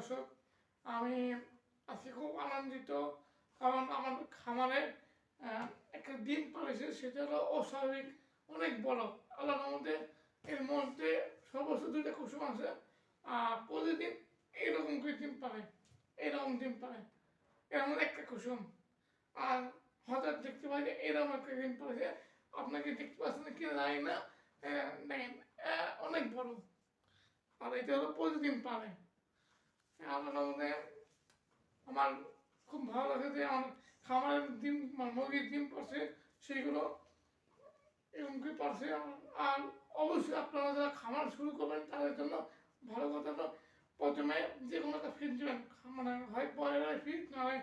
দর্শক, আমি আজকে খুব আনন্দিত, কারণ আমার খামারে একটা ডিম পাড়েছে, সেটা হলো অস্বাভাবিক অনেক বড়। আল্লাহর রহমতে এর মধ্যে সর্বোচ্চ 2টা কুসুম আছে। প্রতিদিন এরকম করে ডিম পাড়ে, এরকম ডিম পাড়ে, এর মধ্যে একটা কুসুম। আর হঠাৎ দেখতে পাই যে এরকম একটা ডিম পাড়েছে। আপনাকে দেখতে পাচ্ছেন কি জানি না, দেখেন অনেক বড়। আর এটা হলো প্রতিদিন পারে। আল্লাহর রহমতে আমার খুব ভালো লাগে যে আমার খামারের ডিম, মুরগির ডিম পারছে সেইগুলো এরকম করে পারছে। আর অবশ্যই আপনারা যারা খামার শুরু করবেন তাদের জন্য ভালো কথা হলো প্রথমে যে কোনো একটা ফিড দেবেন, মানে হয় ব্রয়লারের ফিড না হয়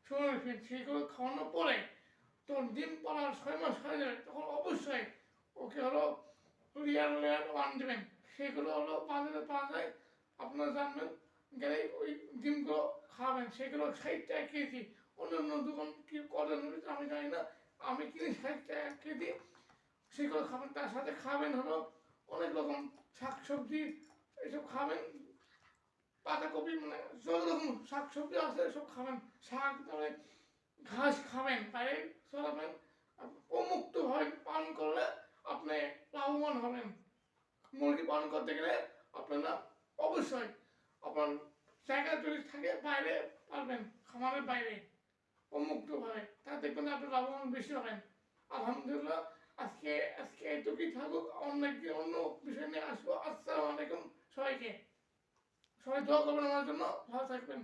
সোনার ফিড। সেইগুলো খাওয়ানোর পরে তখন ডিম পাড়ার 6 মাস হয়ে যাবে, তখন অবশ্যই ওকে হলো রিয়াল লেয়ার 1 দেবেন। সেগুলো হলো বাজারে পাওয়া যায়, আপনারা জানবেন, গেলেই ওই ডিমগুলো খাবেন। সেগুলো 60 টাকা কেজি। অন্য অন্য দোকান কি করেন আমি জানি না, আমি কিনি 60 টাকা কেজি। সেগুলো খাবেন, তার সাথে খাবেন হলো অনেক রকম শাকসবজি, এসব খাবেন। পাতাকপি, মানে যত রকম শাকসবজি আছে সব খাবেন। শাক, তারপরে ঘাস খাবেন, বাইরে চলাবেন। উন্মুক্তভাবে পালন করলে আপনি লাভবান হবেন। মুরগি পালন করতে গেলে আপনারা অবশ্যই আপনার জায়গা যদি থাকে বাইরে পারবেন, খামারের বাইরে উন্মুক্তভাবে, তাতে কিন্তু আপনি লাভবান বেশি হবেন। আলহামদুলিল্লাহ, আজকে আজকে এইটুকুই থাকুক, অন্য একদিন অন্য বিষয় নিয়ে আসবো। আসসালামু আলাইকুম সবাইকে। সবাই দোয়া করবেন আমার জন্য, ভালো থাকবেন।